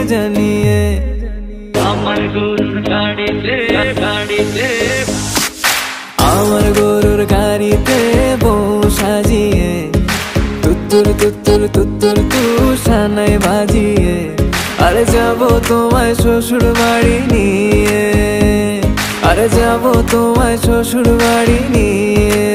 জানিয়ে আমার গরুর গাড়িতে গাড়িতে আমার গরুর গাড়িতে বউ সাজিয়ে তুত্তুর তুত্তুর তুত্তুর তু সানাই বাজিয়ে আরে যাবো তোমায় শ্বশুর বাড়ি নিয়ে আরে যাবো তোমায় শ্বশুর বাড়ি নিয়ে